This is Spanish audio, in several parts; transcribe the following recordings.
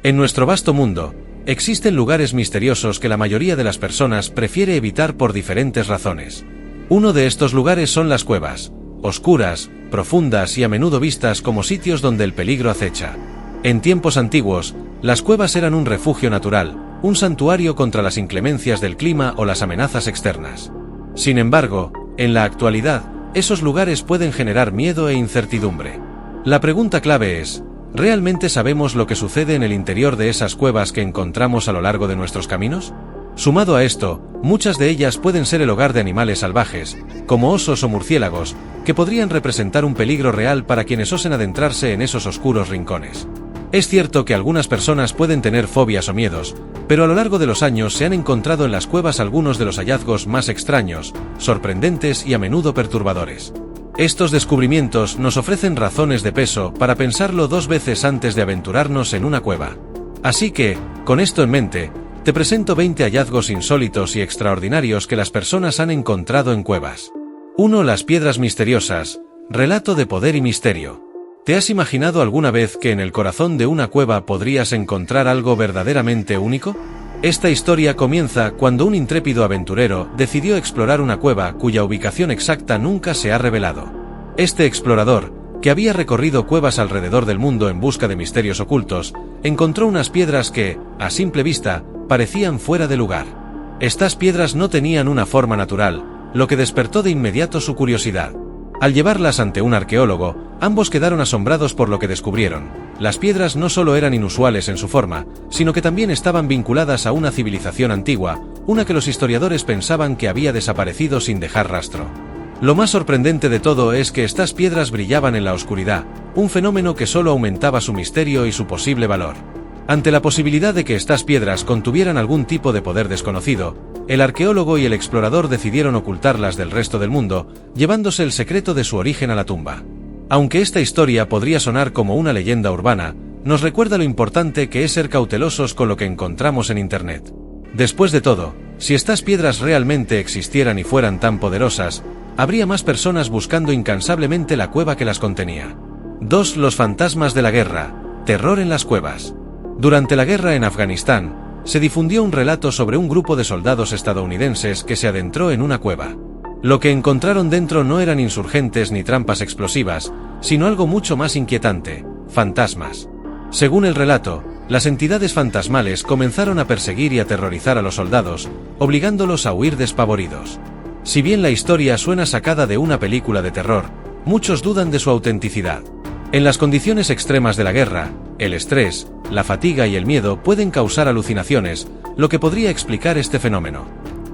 En nuestro vasto mundo, existen lugares misteriosos que la mayoría de las personas prefiere evitar por diferentes razones. Uno de estos lugares son las cuevas, oscuras, profundas y a menudo vistas como sitios donde el peligro acecha. En tiempos antiguos, las cuevas eran un refugio natural, un santuario contra las inclemencias del clima o las amenazas externas. Sin embargo, en la actualidad, esos lugares pueden generar miedo e incertidumbre. La pregunta clave es, ¿realmente sabemos lo que sucede en el interior de esas cuevas que encontramos a lo largo de nuestros caminos? Sumado a esto, muchas de ellas pueden ser el hogar de animales salvajes, como osos o murciélagos, que podrían representar un peligro real para quienes osen adentrarse en esos oscuros rincones. Es cierto que algunas personas pueden tener fobias o miedos, pero a lo largo de los años se han encontrado en las cuevas algunos de los hallazgos más extraños, sorprendentes y a menudo perturbadores. Estos descubrimientos nos ofrecen razones de peso para pensarlo dos veces antes de aventurarnos en una cueva. Así que, con esto en mente, te presento 20 hallazgos insólitos y extraordinarios que las personas han encontrado en cuevas. 1. Las piedras misteriosas, relato de poder y misterio. ¿Te has imaginado alguna vez que en el corazón de una cueva podrías encontrar algo verdaderamente único? Esta historia comienza cuando un intrépido aventurero decidió explorar una cueva cuya ubicación exacta nunca se ha revelado. Este explorador, que había recorrido cuevas alrededor del mundo en busca de misterios ocultos, encontró unas piedras que, a simple vista, parecían fuera de lugar. Estas piedras no tenían una forma natural, lo que despertó de inmediato su curiosidad. Al llevarlas ante un arqueólogo, ambos quedaron asombrados por lo que descubrieron. Las piedras no solo eran inusuales en su forma, sino que también estaban vinculadas a una civilización antigua, una que los historiadores pensaban que había desaparecido sin dejar rastro. Lo más sorprendente de todo es que estas piedras brillaban en la oscuridad, un fenómeno que solo aumentaba su misterio y su posible valor. Ante la posibilidad de que estas piedras contuvieran algún tipo de poder desconocido, el arqueólogo y el explorador decidieron ocultarlas del resto del mundo, llevándose el secreto de su origen a la tumba. Aunque esta historia podría sonar como una leyenda urbana, nos recuerda lo importante que es ser cautelosos con lo que encontramos en Internet. Después de todo, si estas piedras realmente existieran y fueran tan poderosas, habría más personas buscando incansablemente la cueva que las contenía. 2. Los fantasmas de la guerra, terror en las cuevas. Durante la guerra en Afganistán, se difundió un relato sobre un grupo de soldados estadounidenses que se adentró en una cueva. Lo que encontraron dentro no eran insurgentes ni trampas explosivas, sino algo mucho más inquietante: fantasmas. Según el relato, las entidades fantasmales comenzaron a perseguir y aterrorizar a los soldados, obligándolos a huir despavoridos. Si bien la historia suena sacada de una película de terror, muchos dudan de su autenticidad. En las condiciones extremas de la guerra, el estrés, la fatiga y el miedo pueden causar alucinaciones, lo que podría explicar este fenómeno.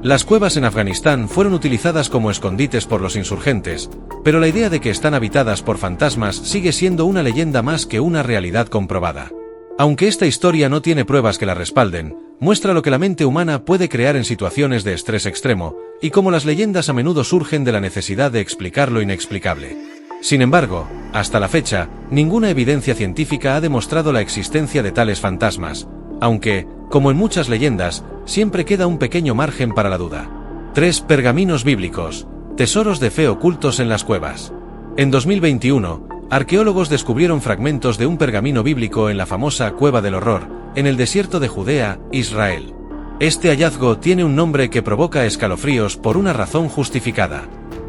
Las cuevas en Afganistán fueron utilizadas como escondites por los insurgentes, pero la idea de que están habitadas por fantasmas sigue siendo una leyenda más que una realidad comprobada. Aunque esta historia no tiene pruebas que la respalden, muestra lo que la mente humana puede crear en situaciones de estrés extremo, y cómo las leyendas a menudo surgen de la necesidad de explicar lo inexplicable. Sin embargo, hasta la fecha, ninguna evidencia científica ha demostrado la existencia de tales fantasmas, aunque, como en muchas leyendas, siempre queda un pequeño margen para la duda. 3. Pergaminos bíblicos, tesoros de fe ocultos en las cuevas. En 2021, arqueólogos descubrieron fragmentos de un pergamino bíblico en la famosa Cueva del Horror, en el desierto de Judea, Israel. Este hallazgo tiene un nombre que provoca escalofríos por una razón justificada.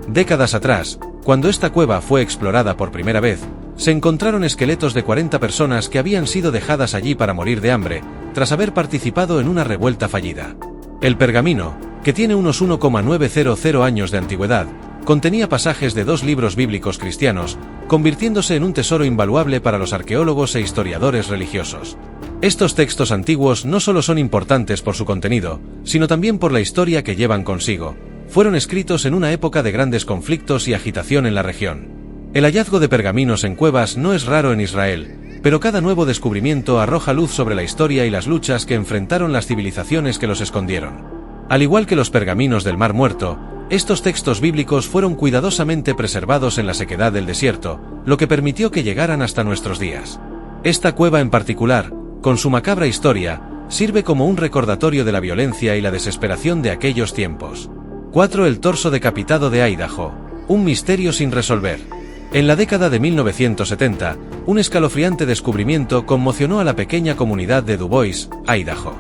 Décadas atrás, cuando esta cueva fue explorada por primera vez, se encontraron esqueletos de 40 personas que habían sido dejadas allí para morir de hambre, tras haber participado en una revuelta fallida. El pergamino, que tiene unos 1,900 años de antigüedad, contenía pasajes de 2 libros bíblicos cristianos, convirtiéndose en un tesoro invaluable para los arqueólogos e historiadores religiosos. Estos textos antiguos no solo son importantes por su contenido, sino también por la historia que llevan consigo. Fueron escritos en una época de grandes conflictos y agitación en la región. El hallazgo de pergaminos en cuevas no es raro en Israel, pero cada nuevo descubrimiento arroja luz sobre la historia y las luchas que enfrentaron las civilizaciones que los escondieron. Al igual que los pergaminos del Mar Muerto, estos textos bíblicos fueron cuidadosamente preservados en la sequedad del desierto, lo que permitió que llegaran hasta nuestros días. Esta cueva en particular, con su macabra historia, sirve como un recordatorio de la violencia y la desesperación de aquellos tiempos. 4. El torso decapitado de Idaho, un misterio sin resolver. En la década de 1970, un escalofriante descubrimiento conmocionó a la pequeña comunidad de Dubois, Idaho.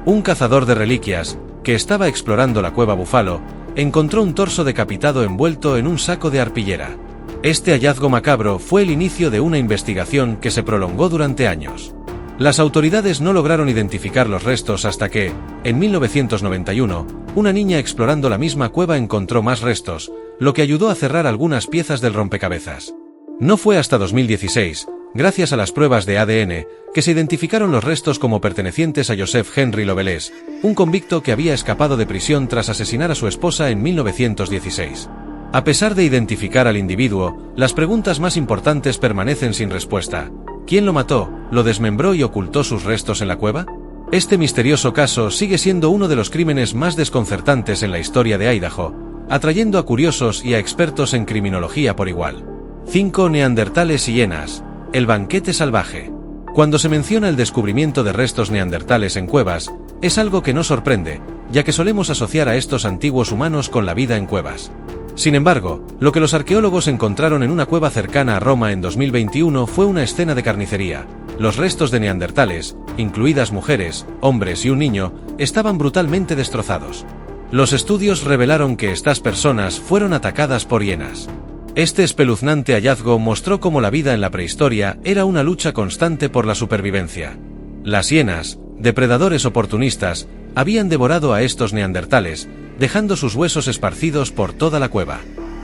Un cazador de reliquias, que estaba explorando la cueva Búfalo, encontró un torso decapitado envuelto en un saco de arpillera. Este hallazgo macabro fue el inicio de una investigación que se prolongó durante años. Las autoridades no lograron identificar los restos hasta que, en 1991, una niña explorando la misma cueva encontró más restos, lo que ayudó a cerrar algunas piezas del rompecabezas. No fue hasta 2016, gracias a las pruebas de ADN, que se identificaron los restos como pertenecientes a Joseph Henry Loveless, un convicto que había escapado de prisión tras asesinar a su esposa en 1916. A pesar de identificar al individuo, las preguntas más importantes permanecen sin respuesta. ¿Quién lo mató, lo desmembró y ocultó sus restos en la cueva? Este misterioso caso sigue siendo uno de los crímenes más desconcertantes en la historia de Idaho, atrayendo a curiosos y a expertos en criminología por igual. 5 neandertales y hienas. El banquete salvaje. Cuando se menciona el descubrimiento de restos neandertales en cuevas, es algo que no sorprende, ya que solemos asociar a estos antiguos humanos con la vida en cuevas. Sin embargo, lo que los arqueólogos encontraron en una cueva cercana a Roma en 2021 fue una escena de carnicería. Los restos de neandertales, incluidas mujeres, hombres y un niño, estaban brutalmente destrozados. Los estudios revelaron que estas personas fueron atacadas por hienas. Este espeluznante hallazgo mostró cómo la vida en la prehistoria era una lucha constante por la supervivencia. Las hienas, depredadores oportunistas, habían devorado a estos neandertales, dejando sus huesos esparcidos por toda la cueva.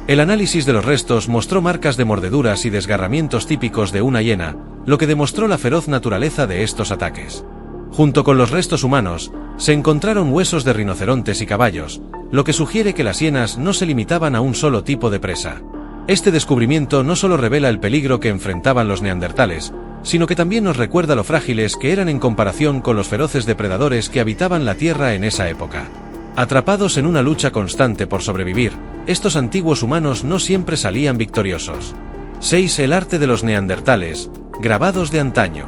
El análisis de los restos mostró marcas de mordeduras y desgarramientos típicos de una hiena, lo que demostró la feroz naturaleza de estos ataques. Junto con los restos humanos, se encontraron huesos de rinocerontes y caballos, lo que sugiere que las hienas no se limitaban a un solo tipo de presa. Este descubrimiento no solo revela el peligro que enfrentaban los neandertales, sino que también nos recuerda lo frágiles que eran en comparación con los feroces depredadores que habitaban la Tierra en esa época. Atrapados en una lucha constante por sobrevivir, estos antiguos humanos no siempre salían victoriosos. 6. El arte de los neandertales, grabados de antaño.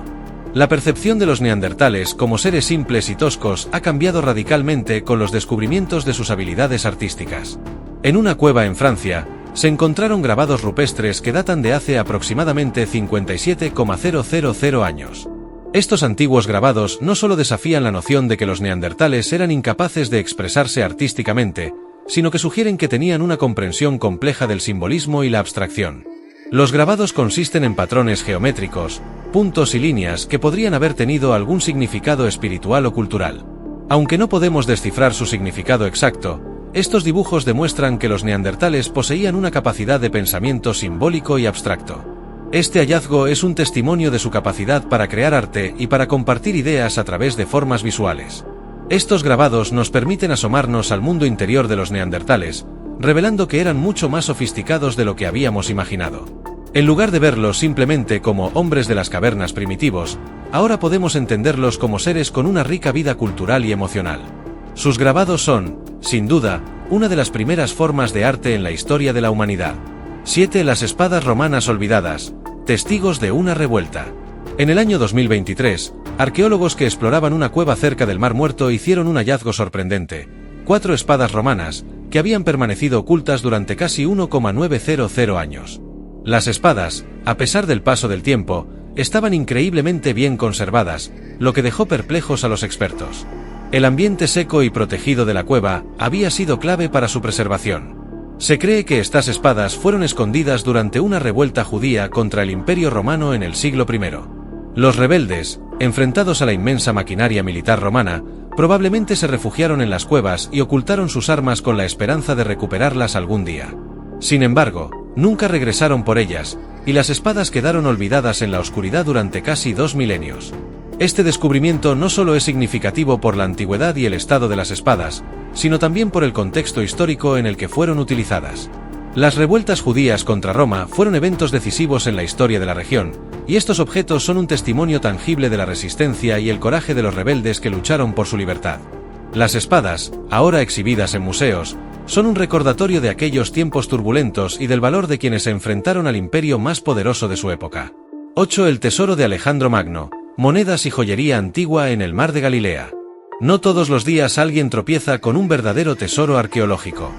La percepción de los neandertales como seres simples y toscos ha cambiado radicalmente con los descubrimientos de sus habilidades artísticas. En una cueva en Francia, se encontraron grabados rupestres que datan de hace aproximadamente 57,000 años. Estos antiguos grabados no solo desafían la noción de que los neandertales eran incapaces de expresarse artísticamente, sino que sugieren que tenían una comprensión compleja del simbolismo y la abstracción. Los grabados consisten en patrones geométricos, puntos y líneas que podrían haber tenido algún significado espiritual o cultural. Aunque no podemos descifrar su significado exacto, estos dibujos demuestran que los neandertales poseían una capacidad de pensamiento simbólico y abstracto. Este hallazgo es un testimonio de su capacidad para crear arte y para compartir ideas a través de formas visuales. Estos grabados nos permiten asomarnos al mundo interior de los neandertales, revelando que eran mucho más sofisticados de lo que habíamos imaginado. En lugar de verlos simplemente como hombres de las cavernas primitivos, ahora podemos entenderlos como seres con una rica vida cultural y emocional. Sus grabados son, sin duda, una de las primeras formas de arte en la historia de la humanidad. 7. Las espadas romanas olvidadas, testigos de una revuelta. En el año 2023, arqueólogos que exploraban una cueva cerca del Mar Muerto hicieron un hallazgo sorprendente: 4 espadas romanas, que habían permanecido ocultas durante casi 1,900 años. Las espadas, a pesar del paso del tiempo, estaban increíblemente bien conservadas, lo que dejó perplejos a los expertos. El ambiente seco y protegido de la cueva había sido clave para su preservación. Se cree que estas espadas fueron escondidas durante una revuelta judía contra el Imperio Romano en el siglo I. Los rebeldes, enfrentados a la inmensa maquinaria militar romana, probablemente se refugiaron en las cuevas y ocultaron sus armas con la esperanza de recuperarlas algún día. Sin embargo, nunca regresaron por ellas, y las espadas quedaron olvidadas en la oscuridad durante casi 2 milenios. Este descubrimiento no solo es significativo por la antigüedad y el estado de las espadas, sino también por el contexto histórico en el que fueron utilizadas. Las revueltas judías contra Roma fueron eventos decisivos en la historia de la región, y estos objetos son un testimonio tangible de la resistencia y el coraje de los rebeldes que lucharon por su libertad. Las espadas, ahora exhibidas en museos, son un recordatorio de aquellos tiempos turbulentos y del valor de quienes se enfrentaron al imperio más poderoso de su época. 8. El tesoro de Alejandro Magno, monedas y joyería antigua en el Mar de Galilea. No todos los días alguien tropieza con un verdadero tesoro arqueológico.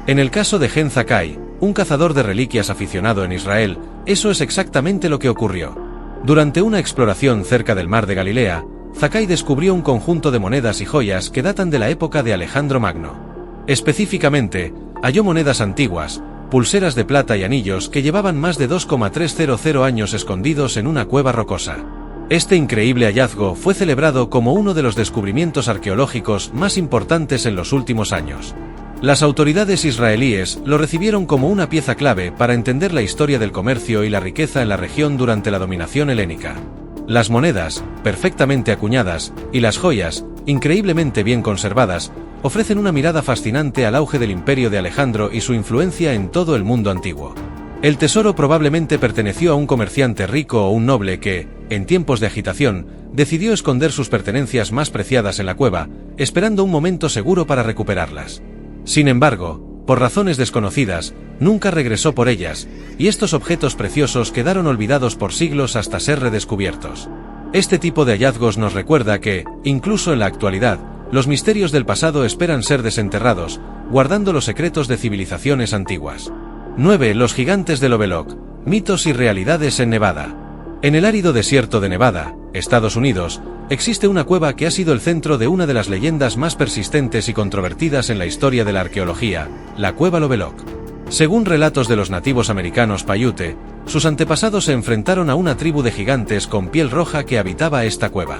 En el caso de Gen Zakai, un cazador de reliquias aficionado en Israel, eso es exactamente lo que ocurrió. Durante una exploración cerca del mar de Galilea, Zakai descubrió un conjunto de monedas y joyas que datan de la época de Alejandro Magno. Específicamente, halló monedas antiguas, pulseras de plata y anillos que llevaban más de 2,300 años escondidos en una cueva rocosa. Este increíble hallazgo fue celebrado como uno de los descubrimientos arqueológicos más importantes en los últimos años. Las autoridades israelíes lo recibieron como una pieza clave para entender la historia del comercio y la riqueza en la región durante la dominación helénica. Las monedas, perfectamente acuñadas, y las joyas, increíblemente bien conservadas, ofrecen una mirada fascinante al auge del imperio de Alejandro y su influencia en todo el mundo antiguo. El tesoro probablemente perteneció a un comerciante rico o un noble que, en tiempos de agitación, decidió esconder sus pertenencias más preciadas en la cueva, esperando un momento seguro para recuperarlas. Sin embargo, por razones desconocidas, nunca regresó por ellas, y estos objetos preciosos quedaron olvidados por siglos hasta ser redescubiertos. Este tipo de hallazgos nos recuerda que, incluso en la actualidad, los misterios del pasado esperan ser desenterrados, guardando los secretos de civilizaciones antiguas. 9. Los gigantes del Overlook, mitos y realidades en Nevada. En el árido desierto de Nevada, Estados Unidos, existe una cueva que ha sido el centro de una de las leyendas más persistentes y controvertidas en la historia de la arqueología, la Cueva Overlook. Según relatos de los nativos americanos Paiute, sus antepasados se enfrentaron a una tribu de gigantes con piel roja que habitaba esta cueva.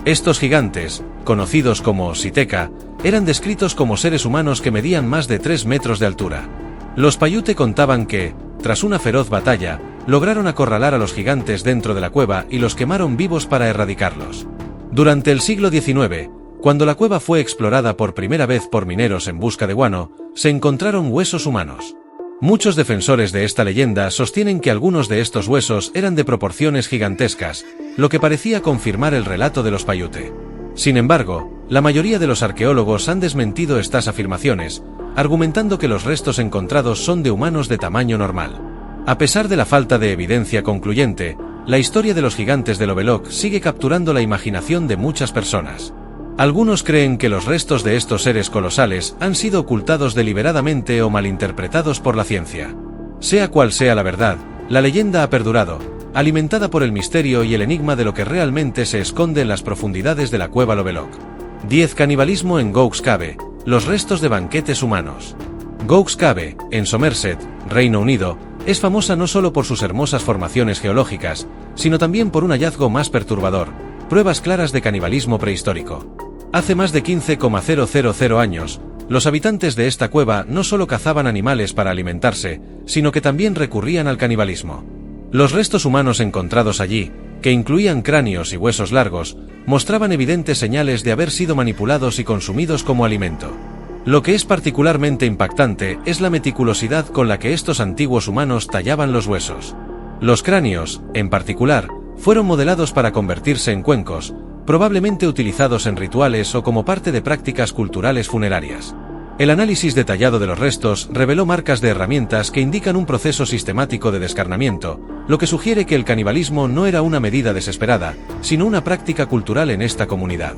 Estos gigantes, conocidos como Siteca, eran descritos como seres humanos que medían más de 3 metros de altura. Los Paiute contaban que, tras una feroz batalla, lograron acorralar a los gigantes dentro de la cueva y los quemaron vivos para erradicarlos. Durante el siglo XIX, cuando la cueva fue explorada por primera vez por mineros en busca de guano, se encontraron huesos humanos. Muchos defensores de esta leyenda sostienen que algunos de estos huesos eran de proporciones gigantescas, lo que parecía confirmar el relato de los Paiute. Sin embargo, la mayoría de los arqueólogos han desmentido estas afirmaciones, argumentando que los restos encontrados son de humanos de tamaño normal. A pesar de la falta de evidencia concluyente, la historia de los gigantes del Overlook sigue capturando la imaginación de muchas personas. Algunos creen que los restos de estos seres colosales han sido ocultados deliberadamente o malinterpretados por la ciencia. Sea cual sea la verdad, la leyenda ha perdurado, alimentada por el misterio y el enigma de lo que realmente se esconde en las profundidades de la cueva Overlook. 10. Canibalismo en Gough's Cave, los restos de banquetes humanos. Gough's Cave, en Somerset, Reino Unido, es famosa no solo por sus hermosas formaciones geológicas, sino también por un hallazgo más perturbador, pruebas claras de canibalismo prehistórico. Hace más de 15,000 años, los habitantes de esta cueva no solo cazaban animales para alimentarse, sino que también recurrían al canibalismo. Los restos humanos encontrados allí, que incluían cráneos y huesos largos, mostraban evidentes señales de haber sido manipulados y consumidos como alimento. Lo que es particularmente impactante es la meticulosidad con la que estos antiguos humanos tallaban los huesos. Los cráneos, en particular, fueron modelados para convertirse en cuencos, probablemente utilizados en rituales o como parte de prácticas culturales funerarias. El análisis detallado de los restos reveló marcas de herramientas que indican un proceso sistemático de descarnamiento, lo que sugiere que el canibalismo no era una medida desesperada, sino una práctica cultural en esta comunidad.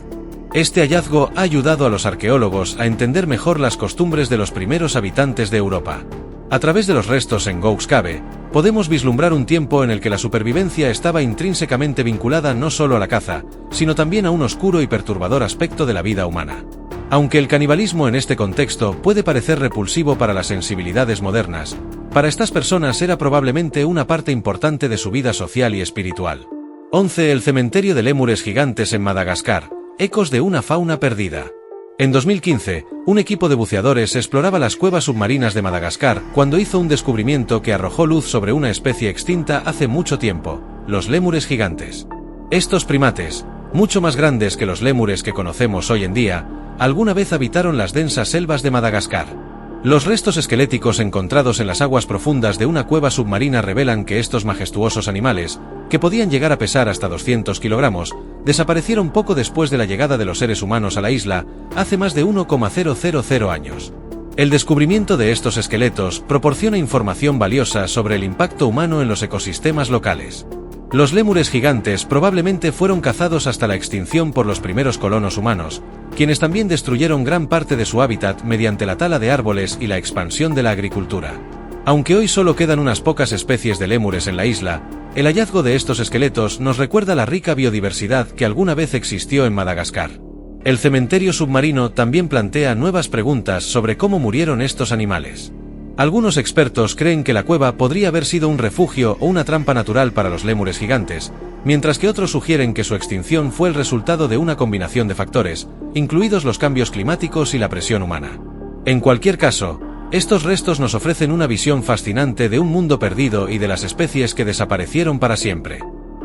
Este hallazgo ha ayudado a los arqueólogos a entender mejor las costumbres de los primeros habitantes de Europa. A través de los restos en Gough's Cave, podemos vislumbrar un tiempo en el que la supervivencia estaba intrínsecamente vinculada no solo a la caza, sino también a un oscuro y perturbador aspecto de la vida humana. Aunque el canibalismo en este contexto puede parecer repulsivo para las sensibilidades modernas, para estas personas era probablemente una parte importante de su vida social y espiritual. 11. El cementerio de lémures gigantes en Madagascar, ecos de una fauna perdida. En 2015, un equipo de buceadores exploraba las cuevas submarinas de Madagascar cuando hizo un descubrimiento que arrojó luz sobre una especie extinta hace mucho tiempo, los lémures gigantes. Estos primates, mucho más grandes que los lémures que conocemos hoy en día, alguna vez habitaron las densas selvas de Madagascar. Los restos esqueléticos encontrados en las aguas profundas de una cueva submarina revelan que estos majestuosos animales, que podían llegar a pesar hasta 200 kilogramos, desaparecieron poco después de la llegada de los seres humanos a la isla, hace más de 1,000 años. El descubrimiento de estos esqueletos proporciona información valiosa sobre el impacto humano en los ecosistemas locales. Los lémures gigantes probablemente fueron cazados hasta la extinción por los primeros colonos humanos, quienes también destruyeron gran parte de su hábitat mediante la tala de árboles y la expansión de la agricultura. Aunque hoy solo quedan unas pocas especies de lémures en la isla, el hallazgo de estos esqueletos nos recuerda la rica biodiversidad que alguna vez existió en Madagascar. El cementerio submarino también plantea nuevas preguntas sobre cómo murieron estos animales. Algunos expertos creen que la cueva podría haber sido un refugio o una trampa natural para los lémures gigantes, mientras que otros sugieren que su extinción fue el resultado de una combinación de factores, incluidos los cambios climáticos y la presión humana. En cualquier caso, estos restos nos ofrecen una visión fascinante de un mundo perdido y de las especies que desaparecieron para siempre.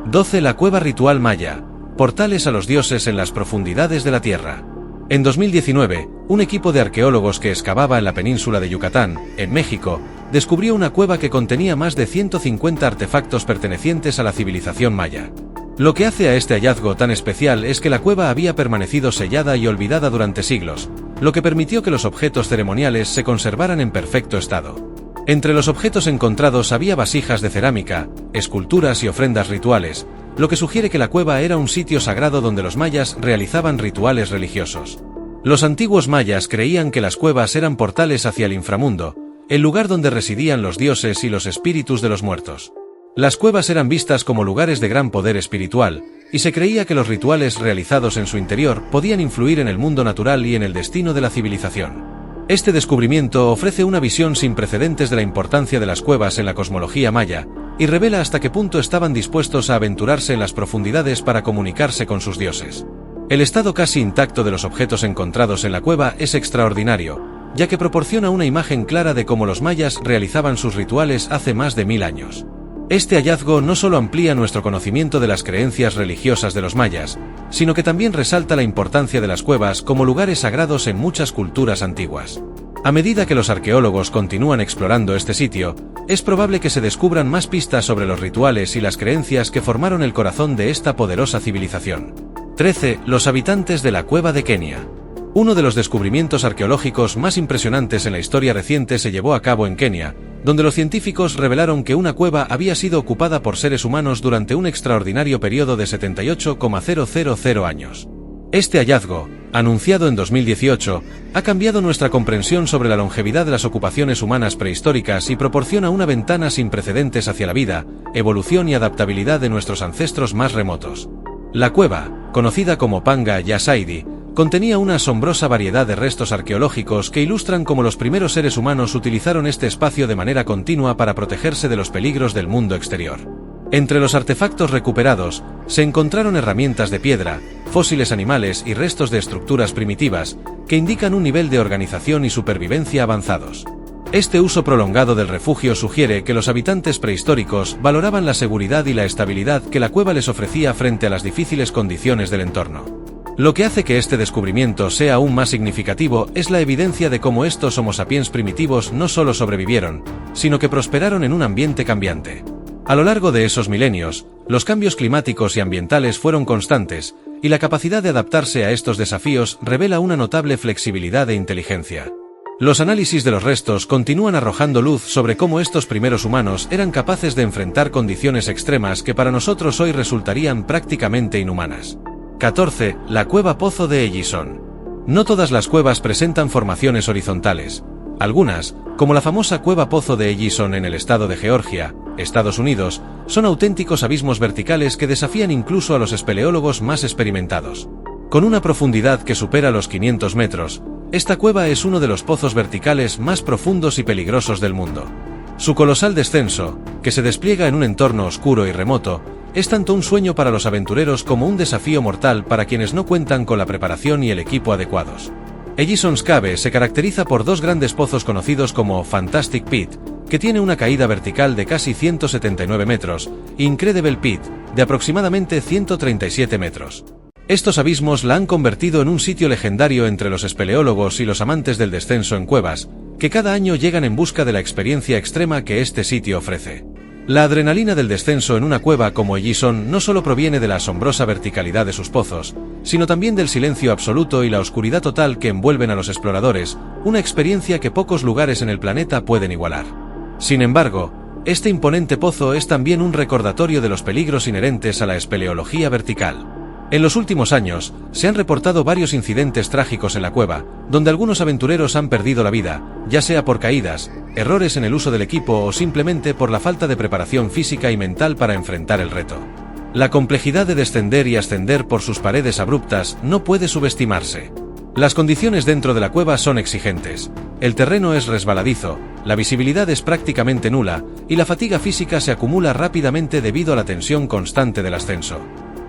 12. La cueva ritual maya. Portales a los dioses en las profundidades de la Tierra. En 2019, un equipo de arqueólogos que excavaba en la península de Yucatán, en México, descubrió una cueva que contenía más de 150 artefactos pertenecientes a la civilización maya. Lo que hace a este hallazgo tan especial es que la cueva había permanecido sellada y olvidada durante siglos, lo que permitió que los objetos ceremoniales se conservaran en perfecto estado. Entre los objetos encontrados había vasijas de cerámica, esculturas y ofrendas rituales, lo que sugiere que la cueva era un sitio sagrado donde los mayas realizaban rituales religiosos. Los antiguos mayas creían que las cuevas eran portales hacia el inframundo, el lugar donde residían los dioses y los espíritus de los muertos. Las cuevas eran vistas como lugares de gran poder espiritual, y se creía que los rituales realizados en su interior podían influir en el mundo natural y en el destino de la civilización. Este descubrimiento ofrece una visión sin precedentes de la importancia de las cuevas en la cosmología maya, y revela hasta qué punto estaban dispuestos a aventurarse en las profundidades para comunicarse con sus dioses. El estado casi intacto de los objetos encontrados en la cueva es extraordinario, ya que proporciona una imagen clara de cómo los mayas realizaban sus rituales hace más de 1000 años. Este hallazgo no solo amplía nuestro conocimiento de las creencias religiosas de los mayas, sino que también resalta la importancia de las cuevas como lugares sagrados en muchas culturas antiguas. A medida que los arqueólogos continúan explorando este sitio, es probable que se descubran más pistas sobre los rituales y las creencias que formaron el corazón de esta poderosa civilización. 13. Los habitantes de la cueva de Kenia. Uno de los descubrimientos arqueológicos más impresionantes en la historia reciente se llevó a cabo en Kenia, donde los científicos revelaron que una cueva había sido ocupada por seres humanos durante un extraordinario periodo de 78,000 años. Este hallazgo, anunciado en 2018, ha cambiado nuestra comprensión sobre la longevidad de las ocupaciones humanas prehistóricas y proporciona una ventana sin precedentes hacia la vida, evolución y adaptabilidad de nuestros ancestros más remotos. La cueva, conocida como Panga Yasaidi, contenía una asombrosa variedad de restos arqueológicos que ilustran cómo los primeros seres humanos utilizaron este espacio de manera continua para protegerse de los peligros del mundo exterior. Entre los artefactos recuperados, se encontraron herramientas de piedra, fósiles animales y restos de estructuras primitivas, que indican un nivel de organización y supervivencia avanzados. Este uso prolongado del refugio sugiere que los habitantes prehistóricos valoraban la seguridad y la estabilidad que la cueva les ofrecía frente a las difíciles condiciones del entorno. Lo que hace que este descubrimiento sea aún más significativo es la evidencia de cómo estos Homo sapiens primitivos no solo sobrevivieron, sino que prosperaron en un ambiente cambiante. A lo largo de esos milenios, los cambios climáticos y ambientales fueron constantes, y la capacidad de adaptarse a estos desafíos revela una notable flexibilidad e inteligencia. Los análisis de los restos continúan arrojando luz sobre cómo estos primeros humanos eran capaces de enfrentar condiciones extremas que para nosotros hoy resultarían prácticamente inhumanas. 14. La cueva Pozo de Ellison. No todas las cuevas presentan formaciones horizontales. Algunas, como la famosa cueva Pozo de Ellison en el estado de Georgia, Estados Unidos, son auténticos abismos verticales que desafían incluso a los espeleólogos más experimentados. Con una profundidad que supera los 500 metros, esta cueva es uno de los pozos verticales más profundos y peligrosos del mundo. Su colosal descenso, que se despliega en un entorno oscuro y remoto, es tanto un sueño para los aventureros como un desafío mortal para quienes no cuentan con la preparación y el equipo adecuados. Ellison's Cave se caracteriza por dos grandes pozos conocidos como Fantastic Pit, que tiene una caída vertical de casi 179 metros, e Incredible Pit, de aproximadamente 137 metros. Estos abismos la han convertido en un sitio legendario entre los espeleólogos y los amantes del descenso en cuevas, que cada año llegan en busca de la experiencia extrema que este sitio ofrece. La adrenalina del descenso en una cueva como Ellison no solo proviene de la asombrosa verticalidad de sus pozos, sino también del silencio absoluto y la oscuridad total que envuelven a los exploradores, una experiencia que pocos lugares en el planeta pueden igualar. Sin embargo, este imponente pozo es también un recordatorio de los peligros inherentes a la espeleología vertical. En los últimos años, se han reportado varios incidentes trágicos en la cueva, donde algunos aventureros han perdido la vida, ya sea por caídas, errores en el uso del equipo o simplemente por la falta de preparación física y mental para enfrentar el reto. La complejidad de descender y ascender por sus paredes abruptas no puede subestimarse. Las condiciones dentro de la cueva son exigentes. El terreno es resbaladizo, la visibilidad es prácticamente nula, y la fatiga física se acumula rápidamente debido a la tensión constante del ascenso.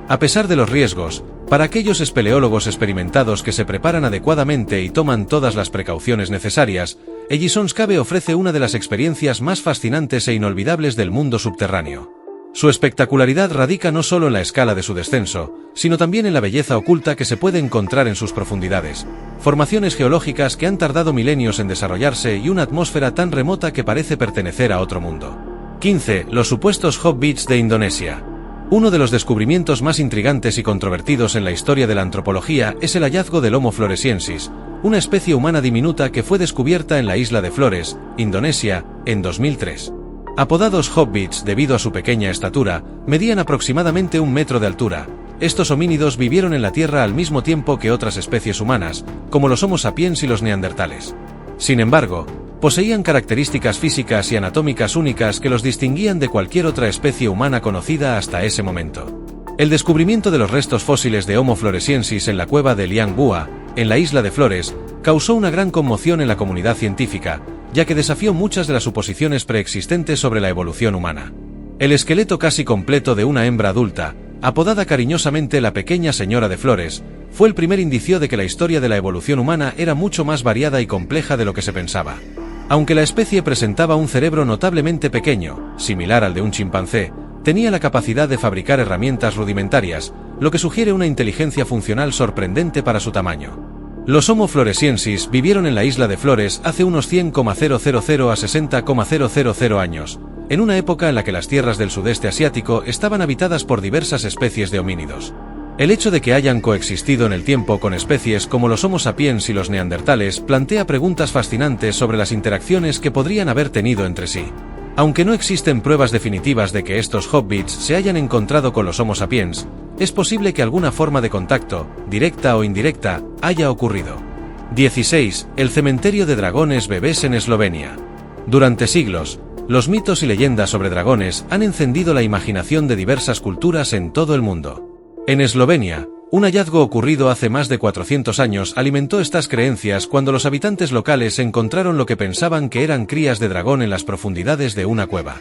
A pesar de los riesgos, para aquellos espeleólogos experimentados que se preparan adecuadamente y toman todas las precauciones necesarias, Ellison's Cave ofrece una de las experiencias más fascinantes e inolvidables del mundo subterráneo. Su espectacularidad radica no solo en la escala de su descenso, sino también en la belleza oculta que se puede encontrar en sus profundidades, formaciones geológicas que han tardado milenios en desarrollarse y una atmósfera tan remota que parece pertenecer a otro mundo. 15. Los supuestos hobbits de Indonesia. Uno de los descubrimientos más intrigantes y controvertidos en la historia de la antropología es el hallazgo del Homo floresiensis, una especie humana diminuta que fue descubierta en la isla de Flores, Indonesia, en 2003. Apodados hobbits debido a su pequeña estatura, medían aproximadamente 1 metro de altura. Estos homínidos vivieron en la Tierra al mismo tiempo que otras especies humanas, como los Homo sapiens y los neandertales. Sin embargo, poseían características físicas y anatómicas únicas que los distinguían de cualquier otra especie humana conocida hasta ese momento. El descubrimiento de los restos fósiles de Homo floresiensis en la cueva de Liang Bua, en la isla de Flores, causó una gran conmoción en la comunidad científica, ya que desafió muchas de las suposiciones preexistentes sobre la evolución humana. El esqueleto casi completo de una hembra adulta, apodada cariñosamente la pequeña señora de Flores, fue el primer indicio de que la historia de la evolución humana era mucho más variada y compleja de lo que se pensaba. Aunque la especie presentaba un cerebro notablemente pequeño, similar al de un chimpancé, tenía la capacidad de fabricar herramientas rudimentarias, lo que sugiere una inteligencia funcional sorprendente para su tamaño. Los Homo floresiensis vivieron en la isla de Flores hace unos 100,000 a 60,000 años, en una época en la que las tierras del sudeste asiático estaban habitadas por diversas especies de homínidos. El hecho de que hayan coexistido en el tiempo con especies como los Homo sapiens y los neandertales plantea preguntas fascinantes sobre las interacciones que podrían haber tenido entre sí. Aunque no existen pruebas definitivas de que estos hobbits se hayan encontrado con los Homo sapiens, es posible que alguna forma de contacto, directa o indirecta, haya ocurrido. 16. El cementerio de dragones bebés en Eslovenia. Durante siglos, los mitos y leyendas sobre dragones han encendido la imaginación de diversas culturas en todo el mundo. En Eslovenia, un hallazgo ocurrido hace más de 400 años alimentó estas creencias cuando los habitantes locales encontraron lo que pensaban que eran crías de dragón en las profundidades de una cueva.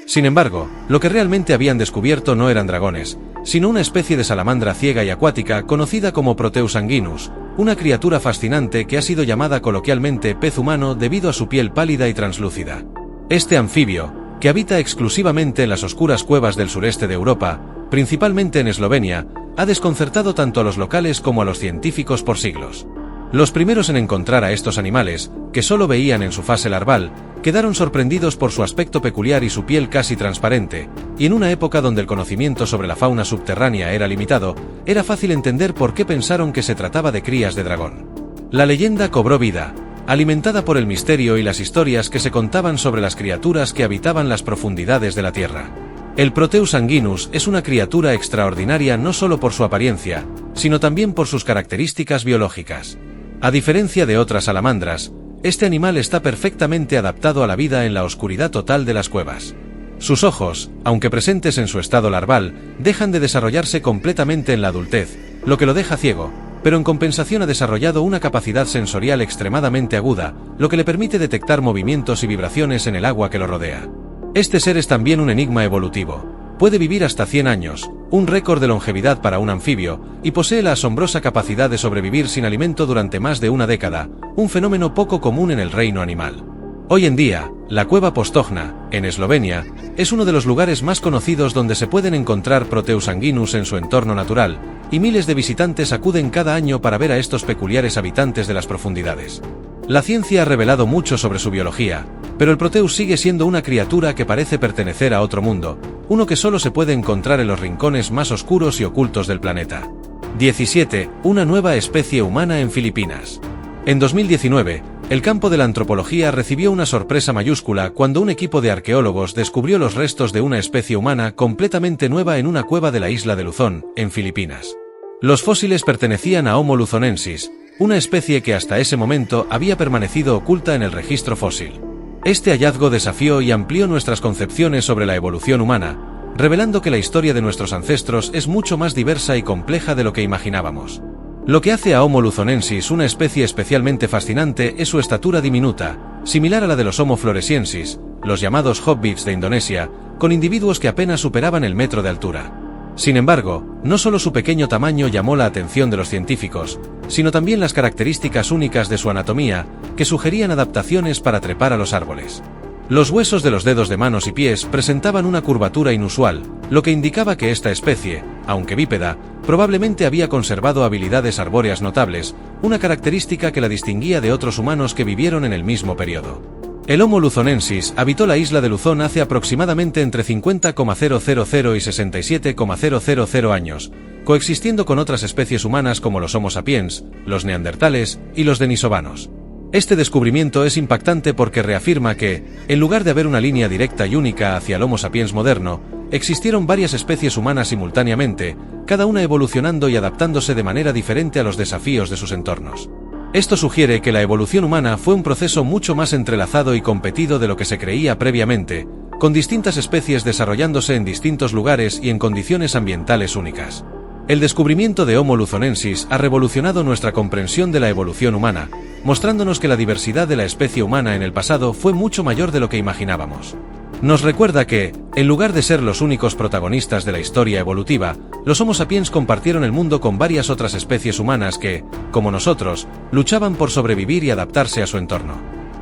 Sin embargo, lo que realmente habían descubierto no eran dragones, sino una especie de salamandra ciega y acuática conocida como Proteus anguinus, una criatura fascinante que ha sido llamada coloquialmente pez humano debido a su piel pálida y translúcida. Este anfibio, que habita exclusivamente en las oscuras cuevas del sureste de Europa, principalmente en Eslovenia, ha desconcertado tanto a los locales como a los científicos por siglos. Los primeros en encontrar a estos animales, que solo veían en su fase larval, quedaron sorprendidos por su aspecto peculiar y su piel casi transparente, y en una época donde el conocimiento sobre la fauna subterránea era limitado, era fácil entender por qué pensaron que se trataba de crías de dragón. La leyenda cobró vida, alimentada por el misterio y las historias que se contaban sobre las criaturas que habitaban las profundidades de la Tierra. El Proteus anguinus es una criatura extraordinaria no solo por su apariencia, sino también por sus características biológicas. A diferencia de otras salamandras, este animal está perfectamente adaptado a la vida en la oscuridad total de las cuevas. Sus ojos, aunque presentes en su estado larval, dejan de desarrollarse completamente en la adultez, lo que lo deja ciego, pero en compensación ha desarrollado una capacidad sensorial extremadamente aguda, lo que le permite detectar movimientos y vibraciones en el agua que lo rodea. Este ser es también un enigma evolutivo. Puede vivir hasta 100 años, un récord de longevidad para un anfibio, y posee la asombrosa capacidad de sobrevivir sin alimento durante más de una década, un fenómeno poco común en el reino animal. Hoy en día, la cueva Postojna, en Eslovenia, es uno de los lugares más conocidos donde se pueden encontrar Proteus anguinus en su entorno natural, y miles de visitantes acuden cada año para ver a estos peculiares habitantes de las profundidades. La ciencia ha revelado mucho sobre su biología, pero el Proteus sigue siendo una criatura que parece pertenecer a otro mundo, uno que solo se puede encontrar en los rincones más oscuros y ocultos del planeta. 17. Una nueva especie humana en Filipinas. En 2019, el campo de la antropología recibió una sorpresa mayúscula cuando un equipo de arqueólogos descubrió los restos de una especie humana completamente nueva en una cueva de la isla de Luzón, en Filipinas. Los fósiles pertenecían a Homo luzonensis, una especie que hasta ese momento había permanecido oculta en el registro fósil. Este hallazgo desafió y amplió nuestras concepciones sobre la evolución humana, revelando que la historia de nuestros ancestros es mucho más diversa y compleja de lo que imaginábamos. Lo que hace a Homo luzonensis una especie especialmente fascinante es su estatura diminuta, similar a la de los Homo floresiensis, los llamados hobbits de Indonesia, con individuos que apenas superaban el metro de altura. Sin embargo, no solo su pequeño tamaño llamó la atención de los científicos, sino también las características únicas de su anatomía, que sugerían adaptaciones para trepar a los árboles. Los huesos de los dedos de manos y pies presentaban una curvatura inusual, lo que indicaba que esta especie, aunque bípeda, probablemente había conservado habilidades arbóreas notables, una característica que la distinguía de otros humanos que vivieron en el mismo periodo. El Homo luzonensis habitó la isla de Luzón hace aproximadamente entre 50,000 y 67,000 años, coexistiendo con otras especies humanas como los Homo sapiens, los neandertales y los denisovanos. Este descubrimiento es impactante porque reafirma que, en lugar de haber una línea directa y única hacia el Homo sapiens moderno, existieron varias especies humanas simultáneamente, cada una evolucionando y adaptándose de manera diferente a los desafíos de sus entornos. Esto sugiere que la evolución humana fue un proceso mucho más entrelazado y competido de lo que se creía previamente, con distintas especies desarrollándose en distintos lugares y en condiciones ambientales únicas. El descubrimiento de Homo luzonensis ha revolucionado nuestra comprensión de la evolución humana, mostrándonos que la diversidad de la especie humana en el pasado fue mucho mayor de lo que imaginábamos. Nos recuerda que, en lugar de ser los únicos protagonistas de la historia evolutiva, los Homo sapiens compartieron el mundo con varias otras especies humanas que, como nosotros, luchaban por sobrevivir y adaptarse a su entorno.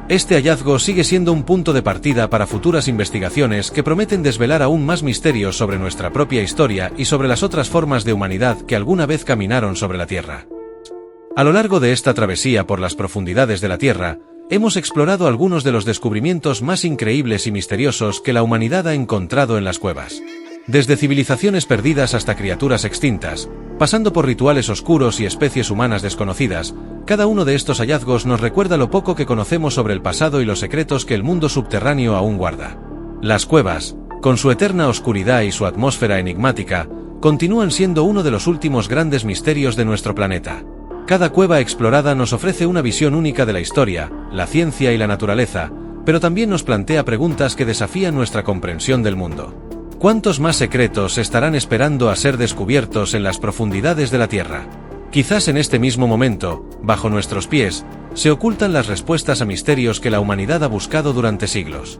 Este hallazgo sigue siendo un punto de partida para futuras investigaciones que prometen desvelar aún más misterios sobre nuestra propia historia y sobre las otras formas de humanidad que alguna vez caminaron sobre la Tierra. A lo largo de esta travesía por las profundidades de la Tierra, hemos explorado algunos de los descubrimientos más increíbles y misteriosos que la humanidad ha encontrado en las cuevas. Desde civilizaciones perdidas hasta criaturas extintas, pasando por rituales oscuros y especies humanas desconocidas, cada uno de estos hallazgos nos recuerda lo poco que conocemos sobre el pasado y los secretos que el mundo subterráneo aún guarda. Las cuevas, con su eterna oscuridad y su atmósfera enigmática, continúan siendo uno de los últimos grandes misterios de nuestro planeta. Cada cueva explorada nos ofrece una visión única de la historia, la ciencia y la naturaleza, pero también nos plantea preguntas que desafían nuestra comprensión del mundo. ¿Cuántos más secretos estarán esperando a ser descubiertos en las profundidades de la Tierra? Quizás en este mismo momento, bajo nuestros pies, se ocultan las respuestas a misterios que la humanidad ha buscado durante siglos.